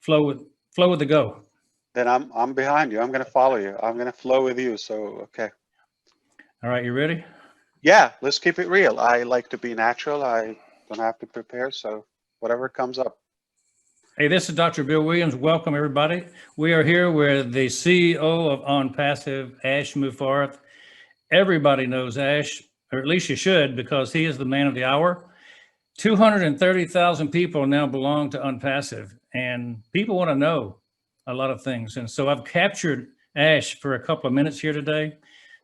flow with the go. Then I'm behind you. I'm going to follow you. I'm going to flow with you. So, okay. All right, you ready? Yeah, let's keep it real. I like to be natural. I don't have to prepare. So whatever comes up. Hey, this is Dr. Bill Williams. Welcome, everybody. We are here with the CEO of OnPassive, Ash Mufareh. Everybody knows Ash, or at least you should, because he is the man of the hour. 230,000 people now belong to OnPassive, and people want to know a lot of things. And so I've captured Ash for a couple of minutes here today.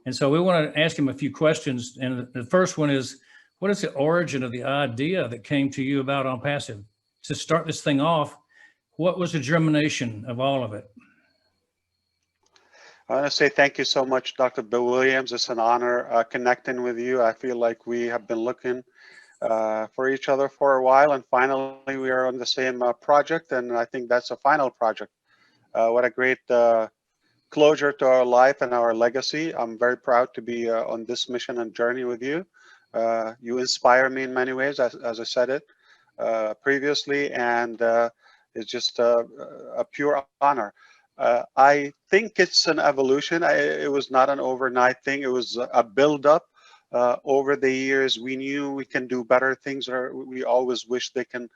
And so we want to ask him a few questions. And the first one is, what is the origin of the idea that came to you about OnPassive? To start this thing off, what was the germination of all of it? I want to say thank you so much, Dr. Bill Williams. It's an honor connecting with you. I feel like we have been looking for each other for a while, and finally we are on the same project, and I think that's a final project. What a great closure to our life and our legacy. I'm very proud to be on this mission and journey with you. You inspire me in many ways, as I said it previously, and it's just a pure honor. I think it's an evolution. It was not an overnight thing. It was a build-up. Over the years, we knew we can do better things, or we always wish they can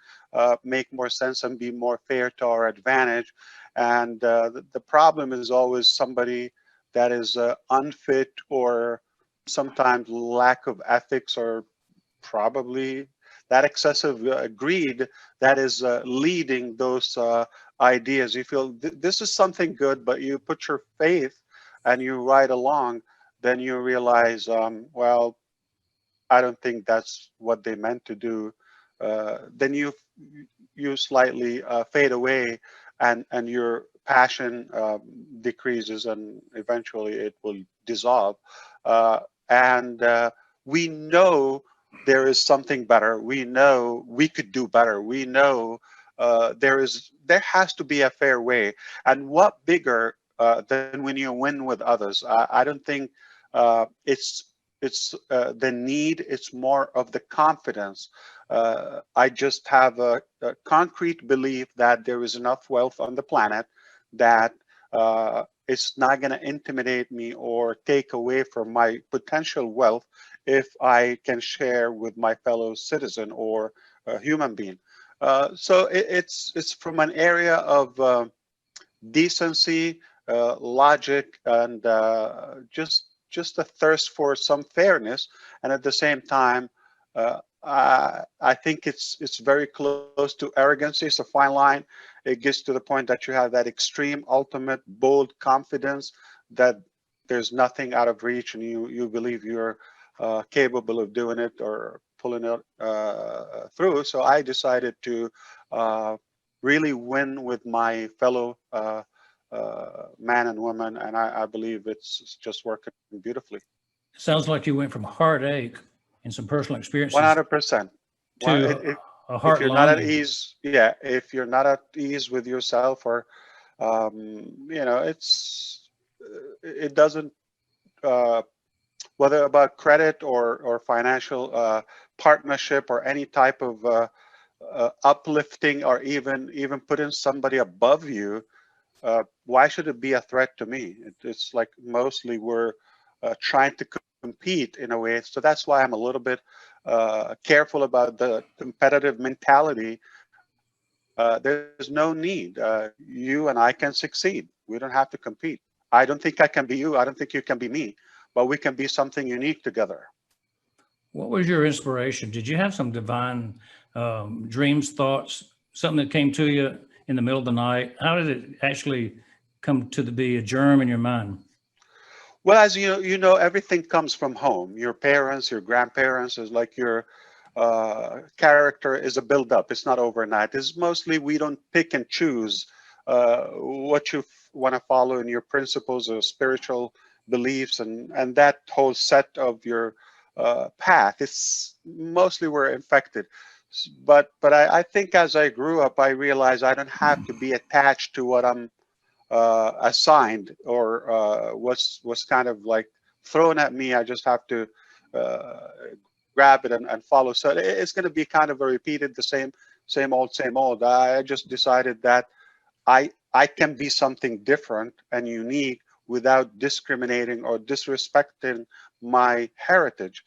make more sense and be more fair to our advantage. And the problem is always somebody that is unfit, or sometimes lack of ethics, or probably that excessive greed that is leading those ideas. You feel this is something good, but you put your faith and you ride along, then you realize, well, I don't think that's what they meant to do. Then you slightly fade away, and your passion decreases, and eventually it will dissolve. And we know there is something better. We know we could do better. We know there has to be a fair way. And what bigger than when you win with others? I don't think it's the need. It's more of the confidence. I just have a concrete belief that there is enough wealth on the planet that it's not going to intimidate me or take away from my potential wealth if I can share with my fellow citizen or human being. So it's from an area of decency, logic, and just a thirst for some fairness. And at the same time, I think it's very close to arrogancy. It's a fine line. It gets to the point that you have that extreme, ultimate, bold confidence that there's nothing out of reach, and you believe you're capable of doing it or pulling it through. So I decided to really win with my fellow man and woman, and I believe it's just working beautifully. Sounds like you went from heartache and some personal experiences 100%. to a If heart you're not at longing. ease, yeah, if you're not at ease with yourself, or it doesn't, whether about credit or financial partnership or any type of uplifting, or even putting somebody above you. Why should it be a threat to me? It's like mostly we're trying to compete in a way. So that's why I'm a little bit careful about the competitive mentality. There's no need. You and I can succeed. We don't have to compete. I don't think I can be you. I don't think you can be me, but we can be something unique together. What was your inspiration? Did you have some divine dreams, thoughts, something that came to you in the middle of the night? How did it actually come to be a germ in your mind? Well, as you know, everything comes from home. Your parents, your grandparents, is like your character is a build-up. It's not overnight. It's mostly we don't pick and choose what you want to follow in your principles or spiritual beliefs, and that whole set of your path. It's mostly we're infected. But I think as I grew up, I realized I don't have to be attached to what I'm assigned, or was kind of like thrown at me. I just have to uh, grab it and follow. So it's going to be kind of a repeated, the same old, same old. I just decided that I can be something different and unique without discriminating or disrespecting my heritage.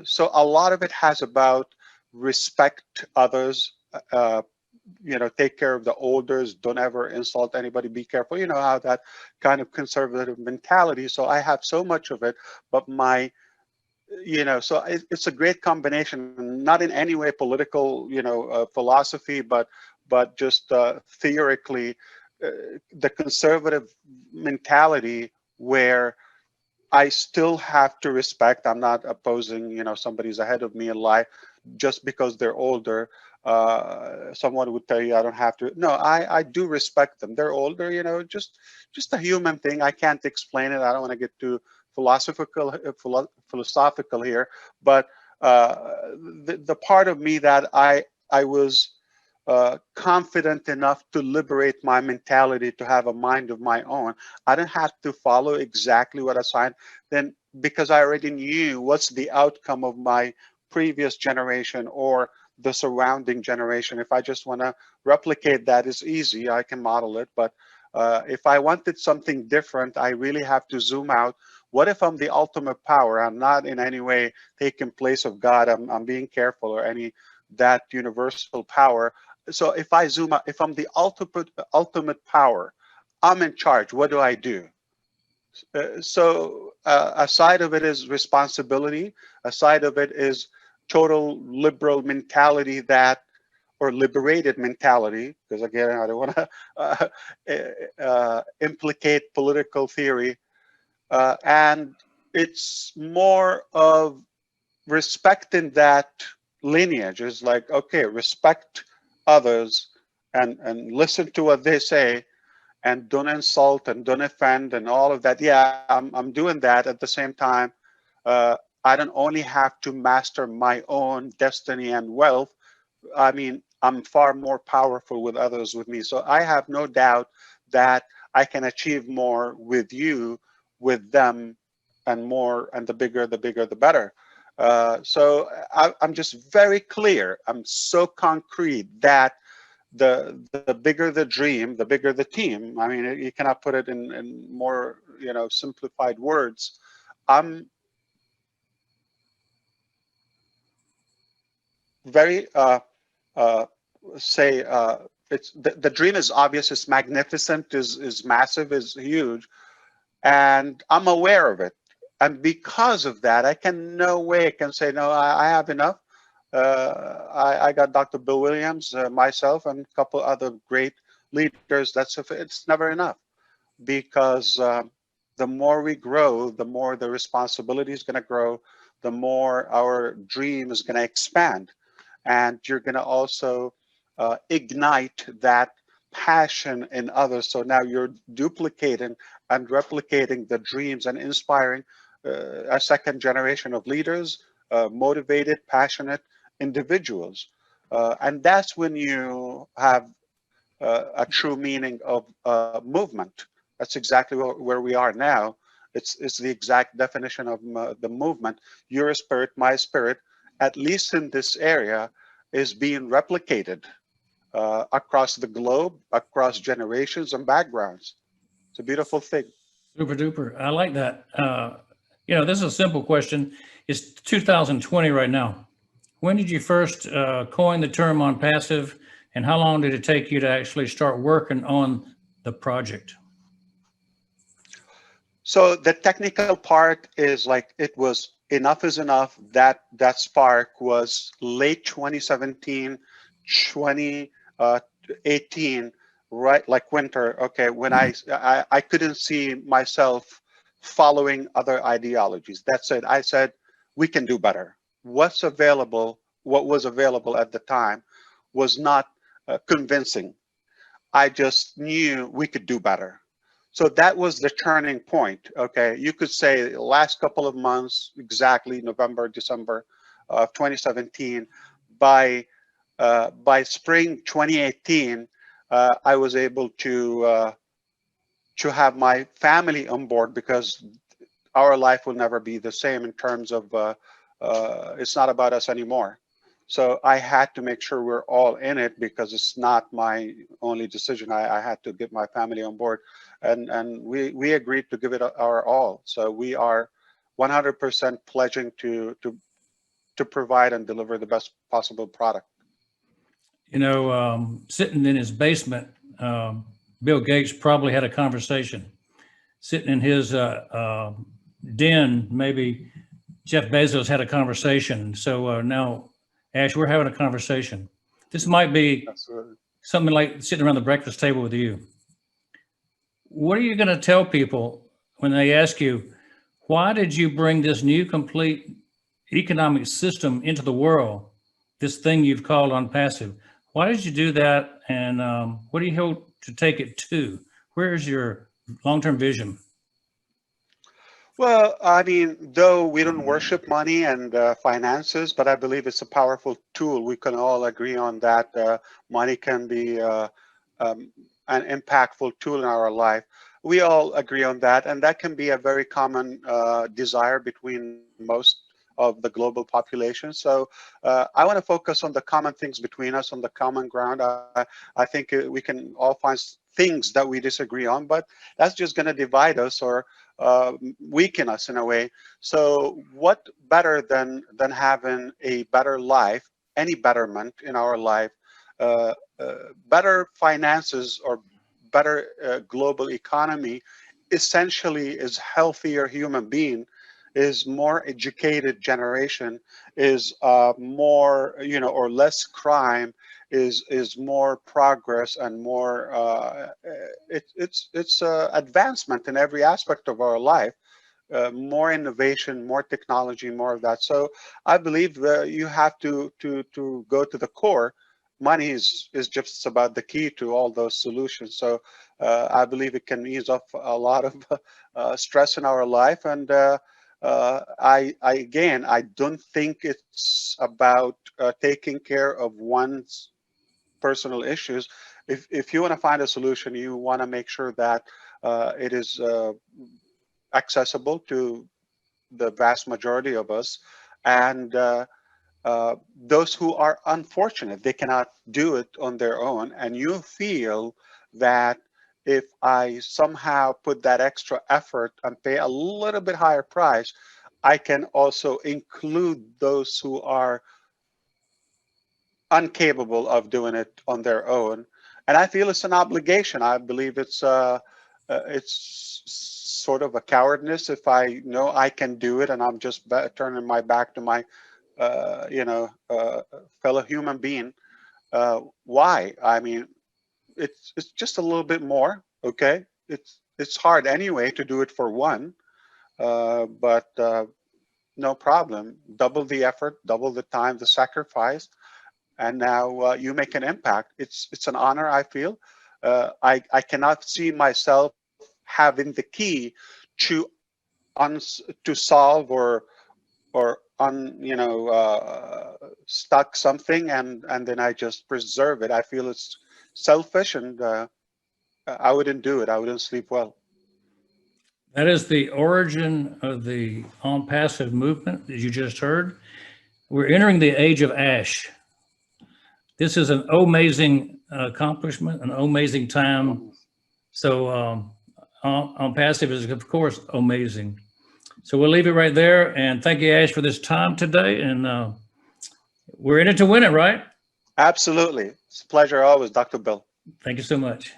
So a lot of it has about respect others, take care of the elders, don't ever insult anybody, be careful, how that kind of conservative mentality. So I have so much of it, but so it's a great combination, not in any way political, philosophy, but just theoretically, the conservative mentality where I still have to respect. I'm not opposing, somebody's ahead of me in life just because they're older. Someone would tell you I don't have to. No, I do respect them. They're older, just a human thing. I can't explain it. I don't want to get too philosophical here, but the part of me that I was confident enough to liberate my mentality to have a mind of my own. I didn't have to follow exactly what I signed. Then because I already knew what's the outcome of my previous generation or the surrounding generation. If I just want to replicate that, it's easy. I can model it. But if I wanted something different, I really have to zoom out. What if I'm the ultimate power? I'm not in any way taking place of God. I'm being careful or any that universal power. So if I zoom out, if I'm the ultimate power, I'm in charge. What do I do? A side of it is responsibility. A side of it is total liberal mentality or liberated mentality, because again, I don't want to implicate political theory. And it's more of respecting that lineage. Is like, okay, respect others and listen to what they say and don't insult and don't offend and all of that. Yeah, I'm doing that. At the same time, I don't only have to master my own destiny and wealth. I mean, I'm far more powerful with others with me. So I have no doubt that I can achieve more with you, with them, and more, and the bigger, the better. So I'm just very clear. I'm so concrete that the bigger the dream, the bigger the team. I mean, you cannot put it in more, simplified words. I'm very uh, say it's the dream is obvious, it's magnificent, is massive, is huge, and I'm aware of it. And because of that, I can no way can say no. I have enough. I got Dr. Bill Williams, myself, and a couple other great leaders. It's never enough, because the more we grow, the more the responsibility is going to grow, the more our dream is going to expand, and you're going to also ignite that passion in others. So now you're duplicating and replicating the dreams and inspiring a second generation of leaders, motivated, passionate individuals. And that's when you have a true meaning of movement. That's exactly where we are now. It's the exact definition of the movement. Your spirit, my spirit, at least in this area, is being replicated across the globe, across generations and backgrounds. It's a beautiful thing. Super duper. I like that. This is a simple question. It's 2020 right now. When did you first coin the term OnPassive, and how long did it take you to actually start working on the project? So the technical part is like, it was enough is enough. That spark was late 2017, 2018, right? Like winter. Okay, when I couldn't see myself following other ideologies. That's it. I said, we can do better. What was available at the time was not convincing. I just knew we could do better. So that was the turning point. Okay, you could say the last couple of months, exactly November, December of 2017. By spring 2018, I was able to have my family on board, because our life will never be the same in terms of it's not about us anymore. So I had to make sure we're all in it because it's not my only decision. I had to get my family on board, and we agreed to give it our all. So we are 100% pledging to provide and deliver the best possible product. You know, sitting in his basement, Bill Gates probably had a conversation. Sitting in his den, maybe Jeff Bezos had a conversation. So now, Ash, we're having a conversation. This might be Absolutely. something like sitting around the breakfast table with you. What are you going to tell people when they ask you, why did you bring this new complete economic system into the world, this thing you've called OnPassive? Why did you do that? And what do you hope to take it to? Where's your long-term vision? Well, I mean, though we don't worship money and finances, but I believe it's a powerful tool. We can all agree on that. Money can be an impactful tool in our life. We all agree on that, and that can be a very common desire between most of the global population. So I want to focus on the common things between us, on the common ground. I think we can all find things that we disagree on, but that's just going to divide us or weaken us in a way. So what better than having a better life, any betterment in our life, better finances or better global economy, essentially is healthier human being, is more educated generation, is more, or less crime, is more progress and more it's advancement in every aspect of our life, more innovation, more technology, more of that. So I believe you have to go to the core. Money is just about the key to all those solutions. So I believe it can ease off a lot of stress in our life. And I don't think it's about taking care of one's personal issues. If you want to find a solution, you want to make sure that it is accessible to the vast majority of us, and those who are unfortunate, they cannot do it on their own, and you feel that if I somehow put that extra effort and pay a little bit higher price, I can also include those who are incapable of doing it on their own. And I feel it's an obligation. I believe it's sort of a cowardness if I know I can do it and I'm just turning my back to my fellow human being. Why? I mean, it's just a little bit more. Okay, it's hard anyway to do it for one, but no problem. Double the effort, double the time, the sacrifice, and now you make an impact. It's an honor, I feel. I cannot see myself having the key to to solve or stuck something and then I just preserve it. I feel it's selfish, and I wouldn't do it. I wouldn't sleep well. That is the origin of the OnPassive movement, as you just heard. We're entering the age of Ash. This is an amazing accomplishment, an amazing time. So OnPassive is, of course, amazing. So we'll leave it right there. And thank you, Ash, for this time today. And we're in it to win it, right? Absolutely. It's a pleasure always, Dr. Bill. Thank you so much.